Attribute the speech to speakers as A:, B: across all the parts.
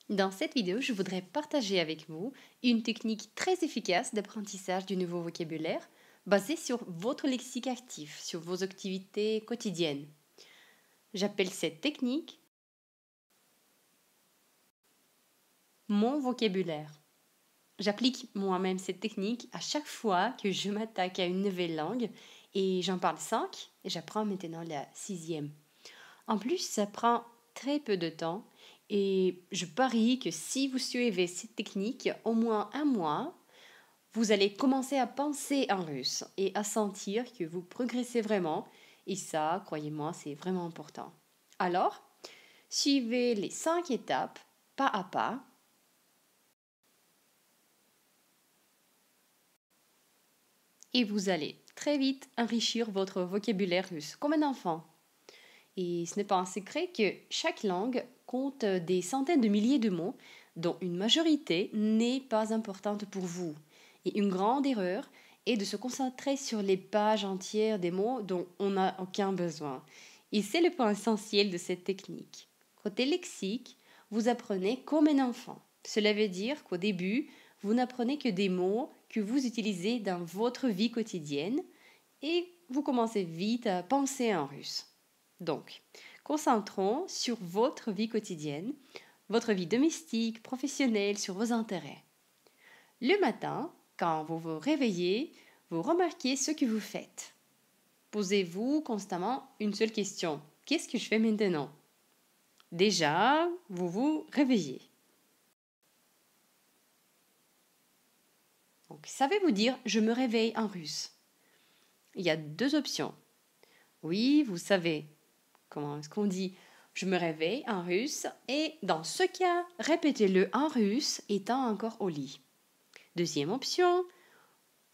A: Dans cette vidéo, je voudrais partager avec vous une technique très efficace d'apprentissage du nouveau vocabulaire basée sur votre lexique actif, sur vos activités quotidiennes. J'appelle cette technique mon vocabulaire. J'applique moi-même cette technique à chaque fois que je m'attaque à une nouvelle langue et j'en parle 5 et j'apprends maintenant la 6e. En plus, ça prend très peu de temps et je parie que si vous suivez cette technique au moins un mois, vous allez commencer à penser en russe et à sentir que vous progressez vraiment. Et ça, croyez-moi, c'est vraiment important. Alors, suivez les 5 étapes, pas à pas. Et vous allez très vite enrichir votre vocabulaire russe comme un enfant. Et ce n'est pas un secret que chaque langue compte des centaines de milliers de mots dont une majorité n'est pas importante pour vous. Et une grande erreur est de se concentrer sur les pages entières des mots dont on n'a aucun besoin. Et c'est le point essentiel de cette technique. Côté lexique, vous apprenez comme un enfant. Cela veut dire qu'au début, vous n'apprenez que des mots que vous utilisez dans votre vie quotidienne et vous commencez vite à penser en russe. Donc, concentrons sur votre vie quotidienne, votre vie domestique, professionnelle, sur vos intérêts. Le matin, quand vous vous réveillez, vous remarquez ce que vous faites. Posez-vous constamment une seule question. Qu'est-ce que je fais maintenant? Déjà, vous vous réveillez. Donc, savez-vous dire je me réveille en russe? Il y a 2 options. Oui, vous savez comment est-ce qu'on dit je me réveille en russe et dans ce cas, répétez-le en russe étant encore au lit. Deuxième option,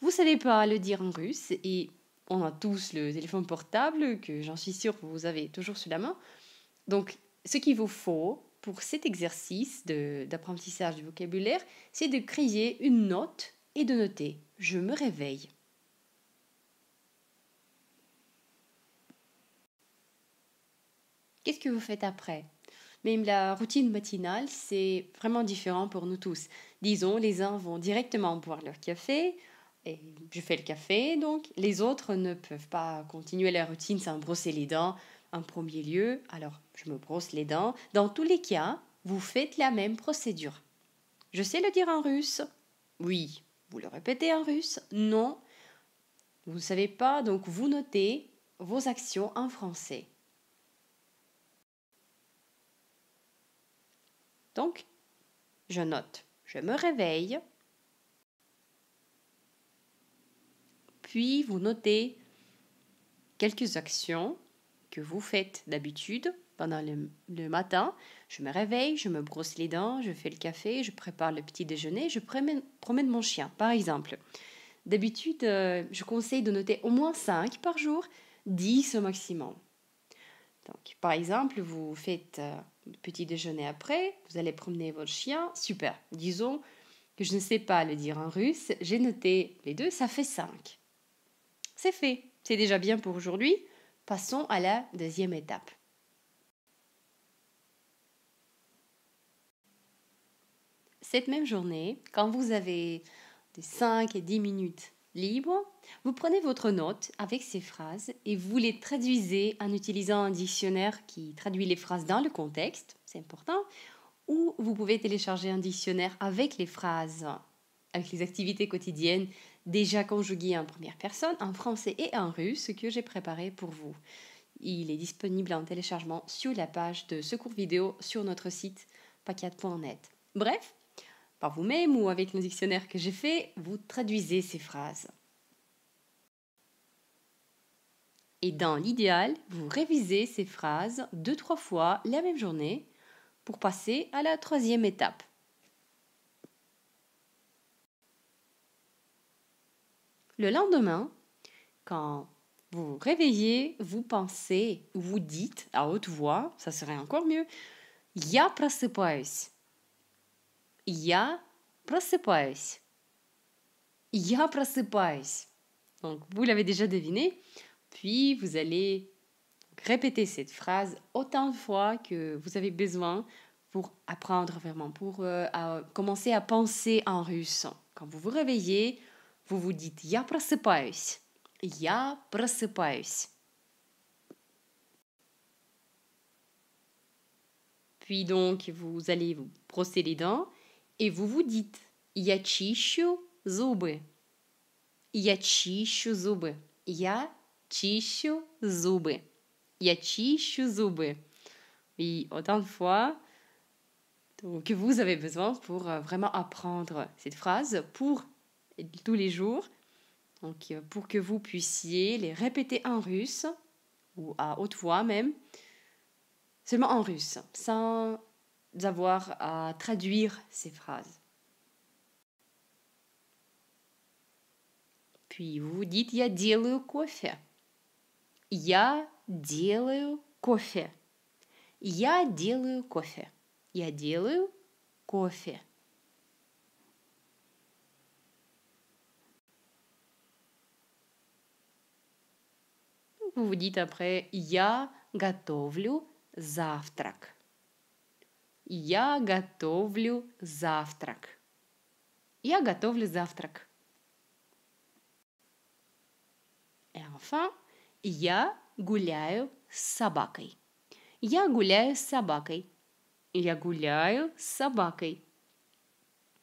A: vous ne savez pas le dire en russe et on a tous le téléphone portable que j'en suis sûre que vous avez toujours sous la main. Donc, ce qu'il vous faut pour cet exercice d'apprentissage du vocabulaire, c'est de créer une note et de noter « Je me réveille ». Qu'est-ce que vous faites après? Même la routine matinale, c'est vraiment différent pour nous tous. Disons, les uns vont directement boire leur café, et je fais le café, donc les autres ne peuvent pas continuer la routine sans brosser les dents en premier lieu, alors je me brosse les dents. Dans tous les cas, vous faites la même procédure. Je sais le dire en russe? Oui. Vous le répétez en russe? Non. Vous ne savez pas, donc vous notez vos actions en français. Donc, je note, je me réveille, puis vous notez quelques actions que vous faites d'habitude pendant le matin. Je me réveille, je me brosse les dents, je fais le café, je prépare le petit déjeuner, je promène mon chien, par exemple. D'habitude, je conseille de noter au moins 5 par jour, 10 au maximum. Donc, par exemple, vous faites le petit déjeuner après, vous allez promener votre chien, super. Disons que je ne sais pas le dire en russe, j'ai noté les 2, ça fait 5. C'est fait, c'est déjà bien pour aujourd'hui. Passons à la 2e étape. Cette même journée, quand vous avez des 5 et 10 minutes libres, vous prenez votre note avec ces phrases et vous les traduisez en utilisant un dictionnaire qui traduit les phrases dans le contexte, c'est important, ou vous pouvez télécharger un dictionnaire avec les phrases, avec les activités quotidiennes déjà conjuguées en première personne, en français et en russe que j'ai préparé pour vous. Il est disponible en téléchargement sur la page de secours vidéo sur notre site pacat.net. Bref, par vous-même ou avec le dictionnaire que j'ai fait, vous traduisez ces phrases. Et dans l'idéal, vous révisez ces phrases 2-3 fois la même journée pour passer à la 3e étape. Le lendemain, quand vous vous réveillez, vous pensez, vous dites à haute voix, ça serait encore mieux, Я просыпаюсь. Я просыпаюсь. Я просыпаюсь. Donc, vous l'avez déjà deviné. Puis, vous allez répéter cette phrase autant de fois que vous avez besoin. pour apprendre vraiment, pour commencer à penser en russe. Quand vous vous réveillez, vous vous dites «Я просыпаюсь». «Я просыпаюсь». Puis donc, vous allez vous brosser les dents et vous vous dites «Я чищу зубы». «Я чищу зубы». «Я чищу зубы». «Я чищу зубы». Oui, autant de fois que vous avez besoin pour vraiment apprendre cette phrase pour tous les jours. Donc, pour que vous puissiez les répéter en russe ou à haute voix même, seulement en russe, sans avoir à traduire ces phrases. Puis vous vous dites «Я делаю кофе». «Я делаю кофе». «Я делаю кофе». «Я делаю кофе». Vous vous dites après «Я готовлю завтрак». «Я готовлю завтрак». «Я готовлю завтрак». Et enfin, «Я гуляю с собакой». «Я гуляю с собакой». «Я гуляю с собакой».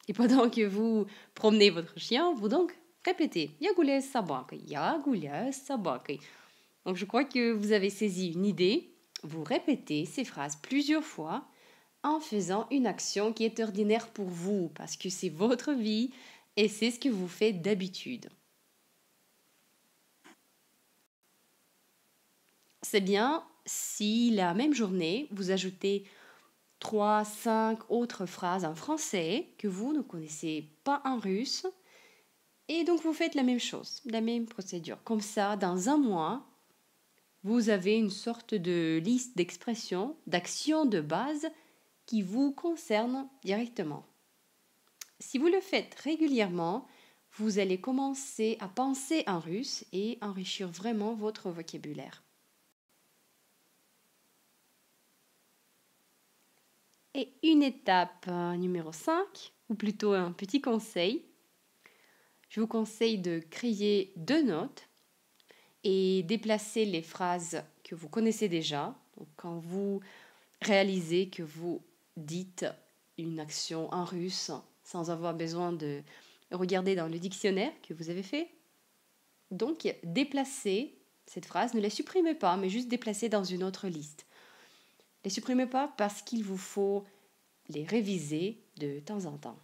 A: Et pendant que vous promenez votre chien, vous donc répétez «Я гуляю с собакой». «Я гуляю с собакой». Donc je crois que vous avez saisi une idée. Vous répétez ces phrases plusieurs fois en faisant une action qui est ordinaire pour vous, parce que c'est votre vie et c'est ce que vous faites d'habitude. C'est bien si la même journée, vous ajoutez 3, 5 autres phrases en français que vous ne connaissez pas en russe, et donc vous faites la même chose, la même procédure. Comme ça, dans un mois, vous avez une sorte de liste d'expressions, d'actions de base qui vous concernent directement. Si vous le faites régulièrement, vous allez commencer à penser en russe et enrichir vraiment votre vocabulaire. Et une étape numéro 5, ou plutôt un petit conseil, je vous conseille de créer 2 notes et déplacer les phrases que vous connaissez déjà. Donc, quand vous réalisez que vous dites une action en russe sans avoir besoin de regarder dans le dictionnaire que vous avez fait, donc déplacez cette phrase, ne la supprimez pas, mais juste déplacez dans une autre liste. Ne les supprimez pas parce qu'il vous faut les réviser de temps en temps.